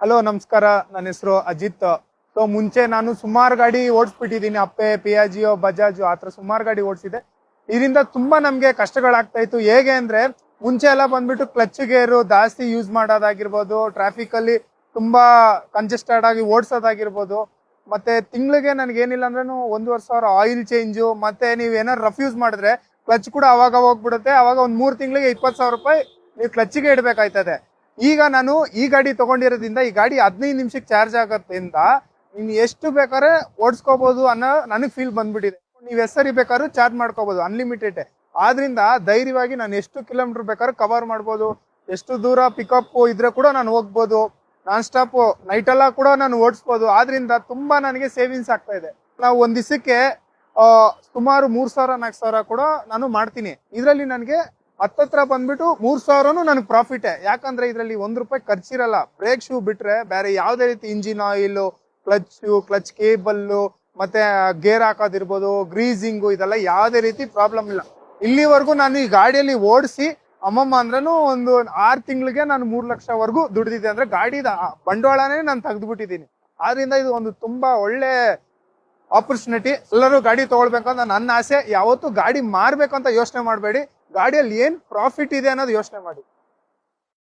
Hello ನಮಸ್ಕಾರ, ನನ್ನ ಹೆಸರು ಅಜಿತ್. ಸೊ ಮುಂಚೆ ನಾನು ಸುಮಾರು ಗಾಡಿ ಓಡಿಸ್ಬಿಟ್ಟಿದ್ದೀನಿ. ಅಪ್ಪೆ, ಪಿಯಾಜಿಯೋ, ಬಜಾಜ್ ಆ ಥರ ಸುಮಾರು ಗಾಡಿ ಓಡಿಸಿದೆ. ಇದರಿಂದ ತುಂಬಾ ನಮ್ಗೆ ಕಷ್ಟಗಳಾಗ್ತಾ ಇತ್ತು. ಹೇಗೆ ಅಂದ್ರೆ ಮುಂಚೆ ಎಲ್ಲ ಬಂದ್ಬಿಟ್ಟು ಕ್ಲಚ್ ಗೇರು ಜಾಸ್ತಿ ಯೂಸ್ ಮಾಡೋದಾಗಿರ್ಬೋದು, ಟ್ರಾಫಿಕ್ ಅಲ್ಲಿ ತುಂಬಾ ಕಂಜೆಸ್ಟೆಡ್ ಆಗಿ ಓಡಿಸೋದಾಗಿರ್ಬೋದು. ಮತ್ತೆ ತಿಂಗಳಿಗೆ ನನಗೆ ಏನಿಲ್ಲ ಅಂದ್ರೂ 1,500 ಆಯಿಲ್ ಚೇಂಜು, ಮತ್ತೆ ನೀವು ಏನಾದ್ರು ರಫ್ ಯೂಸ್ ಮಾಡಿದ್ರೆ ಕ್ಲಚ್ ಕೂಡ ಅವಾಗ ಹೋಗ್ಬಿಡುತ್ತೆ. ಅವಾಗ ಒಂದ್ 3 ತಿಂಗಳಿಗೆ 20,000 ರೂಪಾಯಿ ನೀವು ಕ್ಲಚ್ಗೆ ಇಡಬೇಕಾಯ್ತದೆ. ಈಗ ನಾನು ಈ ಗಾಡಿ ತಗೊಂಡಿರೋದ್ರಿಂದ ಈ ಗಾಡಿ 15 ನಿಮಿಷಕ್ಕೆ ಚಾರ್ಜ್ ಆಗೋದ್ರಿಂದ ನೀನು ಎಷ್ಟು ಬೇಕಾದ್ರೆ ಓಡಿಸ್ಕೋಬಹುದು ಅನ್ನೋ ನನಗೆ ಫೀಲ್ ಬಂದ್ಬಿಟ್ಟಿದೆ. ನೀವು ಎಷ್ಟು ಬೇಕಾದ್ರೂ ಚಾರ್ಜ್ ಮಾಡ್ಕೋಬಹುದು, ಅನ್ಲಿಮಿಟೆಡ್. ಆದ್ರಿಂದ ಧೈರ್ಯವಾಗಿ ನಾನು ಎಷ್ಟು ಕಿಲೋಮೀಟರ್ ಬೇಕಾದ್ರೂ ಕವರ್ ಮಾಡ್ಬೋದು, ಎಷ್ಟು ದೂರ ಪಿಕಪ್ ಇದ್ರೆ ಕೂಡ ನಾನು ಹೋಗ್ಬೋದು, ನಾನ್ ಸ್ಟಾಪ್ ನೈಟ್ ಎಲ್ಲ ಕೂಡ ನಾನು ಓಡಿಸ್ಬೋದು. ಆದ್ರಿಂದ ತುಂಬಾ ನನಗೆ ಸೇವಿಂಗ್ಸ್ ಆಗ್ತಾ ಇದೆ. ನಾವು ಒಂದ್ ದಿವಸಕ್ಕೆ ಸುಮಾರು 3,000-4,000 ಕೂಡ ನಾನು ಮಾಡ್ತೀನಿ. ಇದರಲ್ಲಿ ನನಗೆ ಹತ್ತತ್ರ ಬಂದ್ಬಿಟ್ಟು 3,000 ನನಗೆ ಪ್ರಾಫಿಟ್. ಯಾಕಂದ್ರೆ ಇದರಲ್ಲಿ ₹1 ಖರ್ಚಿರಲ್ಲ. ಬ್ರೇಕ್ ಶೂ ಬಿಟ್ರೆ ಬೇರೆ ಯಾವ್ದೇ ರೀತಿ ಇಂಜಿನ್ ಆಯಿಲ್, ಕ್ಲಚ್ ಕೇಬಲ್, ಮತ್ತೆ ಗೇರ್ ಹಾಕೋದಿರ್ಬೋದು, ಗ್ರೀಸಿಂಗು, ಇದೆಲ್ಲ ಯಾವ್ದೇ ರೀತಿ ಪ್ರಾಬ್ಲಮ್ ಇಲ್ಲ. ಇಲ್ಲಿವರೆಗೂ ನಾನು ಈ ಗಾಡಿಯಲ್ಲಿ ಓಡಿಸಿ ಅಮ್ಮಮ್ಮ ಅಂದ್ರೂ ಒಂದು 6 ತಿಂಗಳಿಗೆ ನಾನು 3 ಲಕ್ಷವರೆಗೂ ದುಡಿದಿದ್ದೆ. ಅಂದ್ರೆ ಗಾಡಿದ ಬಂಡವಾಳನೇ ನಾನು ತೆಗೆದುಬಿಟ್ಟಿದ್ದೀನಿ. ಆದ್ರಿಂದ ಇದು ಒಂದು ತುಂಬಾ ಒಳ್ಳೆ ಆಪರ್ಚುನಿಟಿ. ಎಲ್ಲರೂ ಗಾಡಿ ತಗೊಳ್ಬೇಕಂತ ನನ್ನ ಆಸೆ. ಯಾವತ್ತು ಗಾಡಿ ಮಾರ್ಬೇಕಂತ ಯೋಚನೆ ಮಾಡಬೇಡಿ, ಗಾಡಿಯಲ್ಲಿ ಏನ್ ಪ್ರಾಫಿಟ್ ಇದೆ ಅನ್ನೋದು ಯೋಚನೆ ಮಾಡಿ.